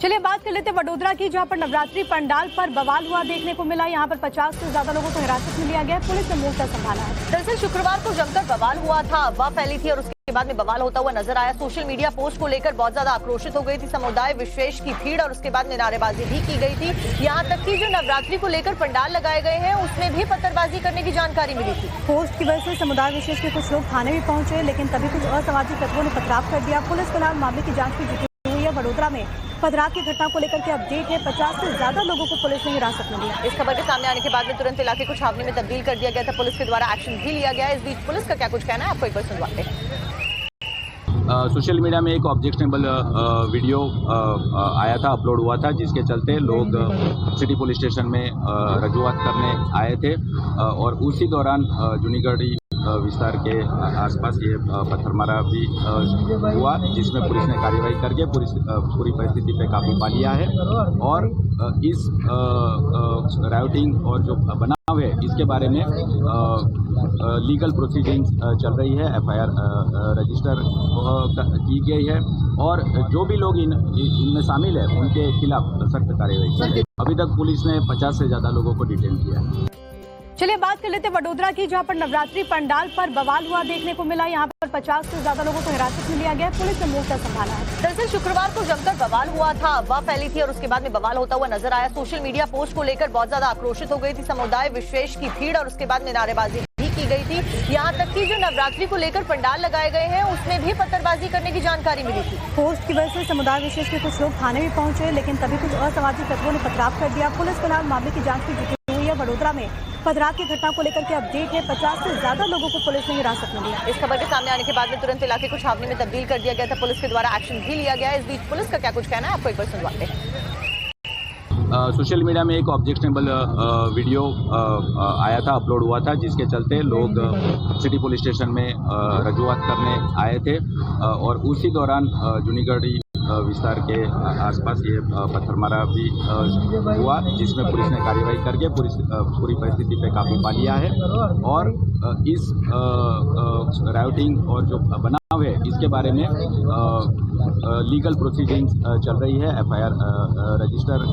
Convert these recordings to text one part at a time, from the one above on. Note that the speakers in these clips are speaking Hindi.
चलिए बात कर लेते हैं वडोदरा की, जहां पर नवरात्रि पंडाल पर बवाल हुआ देखने को मिला। यहां पर 50 से ज्यादा लोगों को हिरासत में लिया गया है। पुलिस ने मोर्चा संभाला है। दरअसल शुक्रवार को जमकर बवाल हुआ था, अफवाह फैली थी और उसके बाद में बवाल होता हुआ नजर आया। सोशल मीडिया पोस्ट को लेकर बहुत ज्यादा आक्रोशित हो गई थी समुदाय, विशेष की भीड़, और उसके बाद में नारेबाजी भी की गई थी। यहाँ तक कि जो नवरात्रि को लेकर पंडाल लगाए गए हैं उसमें भी पत्थरबाजी करने की जानकारी मिली थी। पोस्ट की वजह से समुदाय विशेष के कुछ लोग थाने भी पहुंचे, लेकिन तभी कुछ असामाजिक तत्वों ने पथराव कर दिया। पुलिस फिलहाल मामले की जाँच में जुटी हुई है। वडोदरा में पथराव की घटना को लेकर के अपडेट है। 50 से ज्यादा लोगों को पुलिस ने हिरासत में लिया। इस खबर के सामने आने के बाद में तुरंत इलाके को छावनी में तब्दील कर दिया गया था। पुलिस के द्वारा एक्शन भी लिया गया है। इस बीच पुलिस का क्या कुछ कहना है, आपको एक बार सुनवाते हैं। सोशल मीडिया में एक ऑब्जेक्शनेबल वीडियो आया था, अपलोड हुआ था, जिसके चलते लोग सिटी पुलिस स्टेशन में रजूआत करने आए थे और उसी दौरान जूनीगढ़ी विस्तार के आसपास ये पत्थरमारा भी हुआ, जिसमें पुलिस ने कार्रवाई करके पूरी परिस्थिति पे काबू पा लिया है। और इस रायोटिंग और जो बनाव है इसके बारे में लीगल प्रोसीडिंग्स चल रही है। एफआईआर रजिस्टर की गई है और जो भी लोग इनमें शामिल है उनके खिलाफ सख्त कार्रवाई की। अभी तक पुलिस ने 50 से ज्यादा लोगों को डिटेन किया है। चलिए बात कर लेते हैं वडोदरा की, जहां पर नवरात्रि पंडाल पर बवाल हुआ देखने को मिला। यहां पर 50 से ज्यादा लोगों को हिरासत में लिया गया है। पुलिस ने मोर्चा संभाला है। दरअसल शुक्रवार को जमकर बवाल हुआ था, अफवाह फैली थी और उसके बाद में बवाल होता हुआ नजर आया। सोशल मीडिया पोस्ट को लेकर बहुत ज्यादा आक्रोशित हो गई थी समुदाय, विशेष की भीड़, और उसके बाद में नारेबाजी भी की गई थी। यहाँ तक कि जो नवरात्रि को लेकर पंडाल लगाए गए हैं उसमें भी पत्थरबाजी करने की जानकारी मिली थी। पोस्ट की वजह से समुदाय विशेष के कुछ लोग थाने भी पहुंचे, लेकिन तभी कुछ असामाजिक तत्वों ने पथराव कर दिया। पुलिस फिलहाल मामले की जाँच में जुटी हुई है। वडोदरा में पथराव की घटना को लेकर के अपडेट है। 50 से ज्यादा लोगों को पुलिस ने हिरासत में लिया। इस खबर के सामने आने के बाद में तुरंत इलाके को छावनी में तब्दील कर दिया गया था। पुलिस के द्वारा एक्शन भी लिया गया है। इस बीच पुलिस का क्या कुछ कहना है, आपको एक बार सुनवाते हैं। सोशल मीडिया में एक ऑब्जेक्शनेबल वीडियो आया था, अपलोड हुआ था, जिसके चलते लोग सिटी पुलिस स्टेशन में रजूआत करने आए थे और उसी दौरान जूनीगढ़ी विस्तार के आसपास ये पत्थरमारा भी हुआ, जिसमें पुलिस ने कार्रवाई करके पूरी परिस्थिति पे काबू पा लिया है। और इस रायोटिंग और जो बनाव है इसके बारे में लीगल प्रोसीडिंग्स चल रही है। एफआईआर रजिस्टर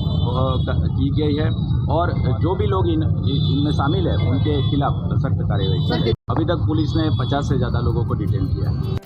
की गई है और जो भी लोग इनमें शामिल है उनके खिलाफ सख्त कार्रवाई की। अभी तक पुलिस ने 50 से ज्यादा लोगों को डिटेन किया है।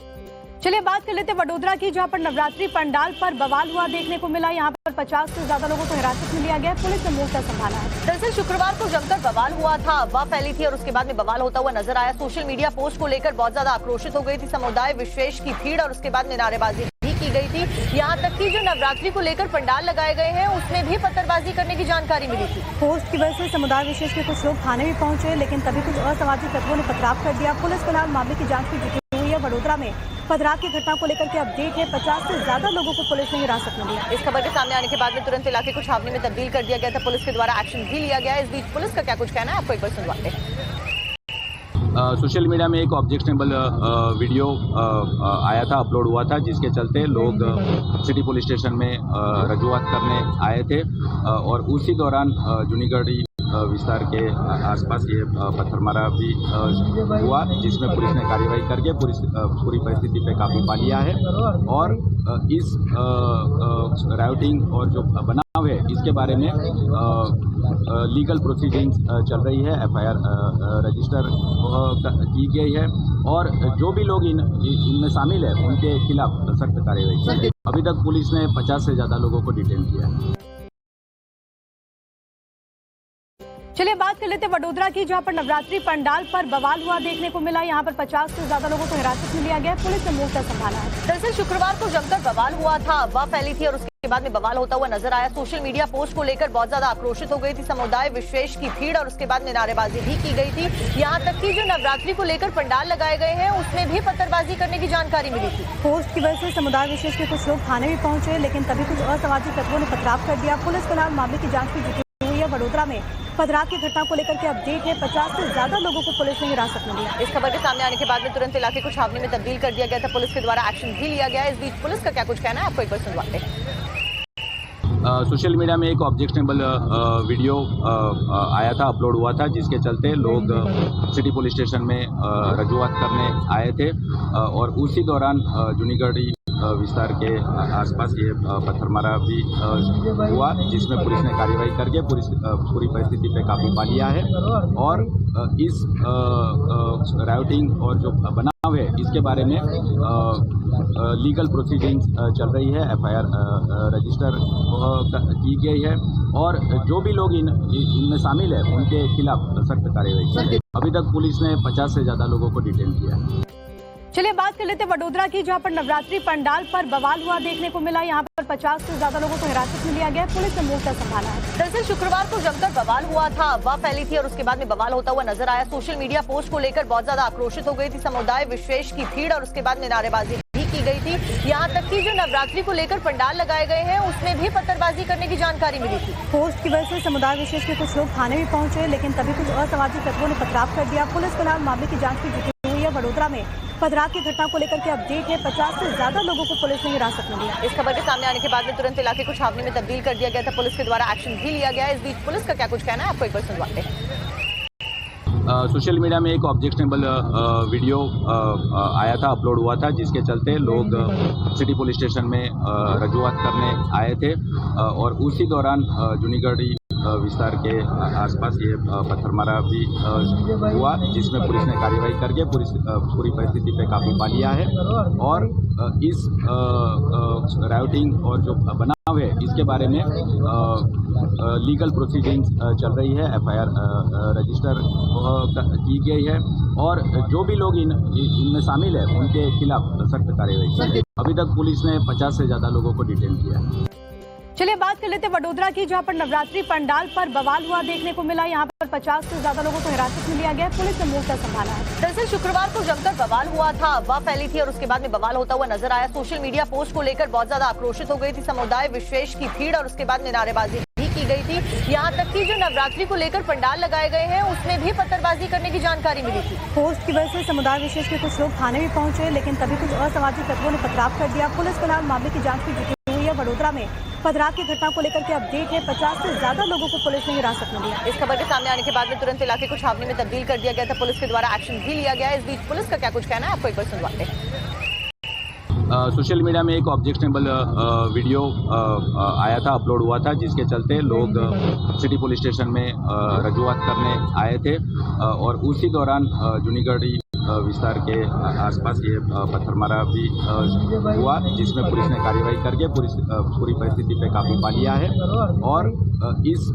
चलिए बात कर लेते हैं वडोदरा की, जहां पर नवरात्रि पंडाल पर बवाल हुआ देखने को मिला। यहां पर 50 से ज्यादा लोगों को हिरासत में लिया गया है। पुलिस ने मोर्चा संभाला है। दरअसल शुक्रवार को जमकर बवाल हुआ था, अफवाह फैली थी और उसके बाद में बवाल होता हुआ नजर आया। सोशल मीडिया पोस्ट को लेकर बहुत ज्यादा आक्रोशित हो गई थी समुदाय, विशेष की भीड़, और उसके बाद में नारेबाजी भी की गई थी। यहाँ तक कि जो नवरात्रि को लेकर पंडाल लगाए गए हैं उसमें भी पत्थरबाजी करने की जानकारी मिली थी। पोस्ट की वजह से समुदाय विशेष के कुछ लोग थाने भी पहुंचे, लेकिन तभी कुछ असामाजिक तत्वों ने पथराव कर दिया। पुलिस फिलहाल मामले की जाँच में जुटी हुई है। वडोदरा में पथराव की घटना को लेकर के अपडेट है। 50 से ज्यादा लोगों को पुलिस ने हिरासत में लिया। इस खबर के सामने आने के बाद में तुरंत इलाके को छावनी में तब्दील कर दिया गया था। पुलिस के द्वारा एक्शन भी लिया गया है। इस बीच पुलिस का क्या कुछ कहना है, आपको एक बार सुनवाते हैं। सोशल मीडिया में एक ऑब्जेक्शनेबल वीडियो आया था, अपलोड हुआ था, जिसके चलते लोग सिटी पुलिस स्टेशन में रजूआत करने आए थे और उसी दौरान जूनीगढ़ी विस्तार के आसपास ये पत्थरमारा भी हुआ, जिसमें पुलिस ने कार्रवाई करके पूरी परिस्थिति पे काबू पा लिया है। और इस रायोटिंग और जो बनाव है इसके बारे में लीगल प्रोसीडिंग्स चल रही है। एफआईआर रजिस्टर की गई है और जो भी लोग इनमें शामिल है उनके खिलाफ सख्त कार्रवाई की। अभी तक पुलिस ने 50 से ज्यादा लोगों को डिटेन किया है। चलिए बात कर लेते हैं वडोदरा की, जहां पर नवरात्रि पंडाल पर बवाल हुआ देखने को मिला। यहां पर 50 से ज्यादा लोगों को हिरासत में लिया गया है। पुलिस ने मोर्चा संभाला है। दरअसल शुक्रवार को जमकर बवाल हुआ था, अफवाह फैली थी और उसके बाद में बवाल होता हुआ नजर आया। सोशल मीडिया पोस्ट को लेकर बहुत ज्यादा आक्रोशित हो गई थी समुदाय, विशेष की भीड़, और उसके बाद में नारेबाजी भी की गई थी। यहाँ तक कि जो नवरात्रि को लेकर पंडाल लगाए गए हैं उसमें भी पत्थरबाजी करने की जानकारी मिली थी। पोस्ट की वजह से समुदाय विशेष के कुछ लोग थाने भी पहुंचे, लेकिन तभी कुछ असामाजिक तत्वों ने पथराव कर दिया। पुलिस फिलहाल मामले की जाँच में जुटी हुई है। वडोदरा में पथराव की घटना को लेकर के अपडेट है। 50 से ज्यादा लोगों को पुलिस ने हिरासत में लिया। इस खबर के सामने आने के बाद में तुरंत इलाके को छावनी में तब्दील कर दिया गया था। पुलिस के द्वारा एक्शन भी लिया गया है। इस बीच पुलिस का क्या कुछ कहना है, आपको एक बार सुनवाते हैं। सोशल मीडिया में एक ऑब्जेक्शनेबल वीडियो आया था, अपलोड हुआ था, जिसके चलते लोग सिटी पुलिस स्टेशन में रजूआत करने आए थे और उसी दौरान जूनीगढ़ी विस्तार के आसपास ये पत्थरमारा भी हुआ, जिसमें पुलिस ने कार्रवाई करके पूरी परिस्थिति पे काबू पा लिया है और इस रायोटिंग और जो बनाव है इसके बारे में लीगल प्रोसीडिंग्स चल रही है, एफआईआर रजिस्टर की गई है और जो भी लोग इनमें शामिल है उनके खिलाफ सख्त कार्रवाई की। अभी तक पुलिस ने 50 से ज़्यादा लोगों को डिटेन किया है। चलिए बात कर लेते हैं वडोदरा की, जहां पर नवरात्रि पंडाल पर बवाल हुआ देखने को मिला। यहां पर 50 से ज्यादा लोगों को हिरासत में लिया गया, पुलिस ने मोर्चा संभाला है। दरअसल शुक्रवार को जमकर बवाल हुआ था, अफवाह फैली थी और उसके बाद में बवाल होता हुआ नजर आया। सोशल मीडिया पोस्ट को लेकर बहुत ज्यादा आक्रोशित हो गई थी समुदाय, विशेष की भीड़ और उसके बाद में नारेबाजी भी की गई थी। यहाँ तक कि जो नवरात्रि को लेकर पंडाल लगाए गए हैं उसमें भी पत्थरबाजी करने की जानकारी मिली थी। पोस्ट की वजह से समुदाय विशेष के कुछ लोग थाने भी पहुंचे, लेकिन तभी कुछ असामाजिक तत्वों ने पथराव कर दिया। पुलिस फिलहाल मामले की जांच में जुटी हुई है। वडोदरा में पथराव की घटना को लेकर के अपडेट है, 50 से ज्यादा लोगों को पुलिस ने हिरासत में लिया। इस खबर के सामने आने के बाद में तुरंत इलाके को छावनी में तब्दील कर दिया गया था, पुलिस के द्वारा एक्शन भी लिया गया है। इस बीच पुलिस का क्या कुछ कहना है आपको एक बार सुनवाते हैं। सोशल मीडिया में एक ऑब्जेक्शनेबल वीडियो आया था, अपलोड हुआ था, जिसके चलते लोग सिटी पुलिस स्टेशन में रजूआत करने आए थे और उसी दौरान जूनीगढ़ी विस्तार के आसपास ये पत्थरमारा भी हुआ, जिसमें पुलिस ने कार्रवाई करके पूरी परिस्थिति पे काबू पा लिया है और इस रायोटिंग और जो बनाव है इसके बारे में लीगल प्रोसीडिंग्स चल रही है, एफआईआर रजिस्टर की गई है और जो भी लोग इनमें शामिल है उनके खिलाफ सख्त कार्रवाई की। अभी तक पुलिस ने 50 से ज़्यादा लोगों को डिटेन किया है। चलिए बात कर लेते हैं वडोदरा की, जहां पर नवरात्रि पंडाल पर बवाल हुआ देखने को मिला। यहां पर 50 से ज्यादा लोगों को हिरासत में लिया गया, पुलिस ने मोर्चा संभाला है। दरअसल शुक्रवार को जमकर बवाल हुआ था, अफवाह फैली थी और उसके बाद में बवाल होता हुआ नजर आया। सोशल मीडिया पोस्ट को लेकर बहुत ज्यादा आक्रोशित हो गई थी समुदाय, विशेष की भीड़ और उसके बाद में नारेबाजी भी की गई थी। यहाँ तक कि जो नवरात्रि को लेकर पंडाल लगाए गए हैं उसमें भी पत्थरबाजी करने की जानकारी मिली थी। पोस्ट की वजह से समुदाय विशेष के कुछ लोग थाने भी पहुंचे, लेकिन तभी कुछ असामाजिक तत्वों ने पथराव कर दिया। पुलिस फिलहाल मामले की जांच में जुटी हुई है। वडोदरा में पथराव की घटना को लेकर के अपडेट है, 50 से ज्यादा लोगों को पुलिस ने हिरासत में लिया। इस खबर के सामने आने के बाद में तुरंत इलाके को छावनी में तब्दील कर दिया गया था, पुलिस के द्वारा एक्शन भी लिया गया है। इस बीच पुलिस का क्या कुछ कहना है आपको एक बार सुनवाते हैं। सोशल मीडिया में एक ऑब्जेक्शनेबल वीडियो आया था, अपलोड हुआ था, जिसके चलते लोग सिटी पुलिस स्टेशन में रजूआत करने आए थे और उसी दौरान जूनीगढ़ी विस्तार के आसपास ये पत्थरमारा भी हुआ, जिसमें पुलिस ने कार्रवाई करके पूरी परिस्थिति पे काबू पा लिया है और इस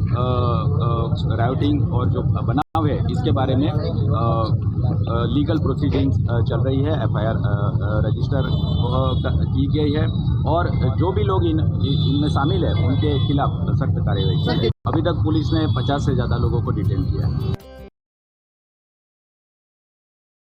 रायोटिंग और जो बनाव है इसके बारे में लीगल प्रोसीडिंग्स चल रही है, एफआईआर रजिस्टर की गई है और जो भी लोग इनमें शामिल है उनके खिलाफ सख्त कार्रवाई की। अभी तक पुलिस ने 50 से ज़्यादा लोगों को डिटेन किया है।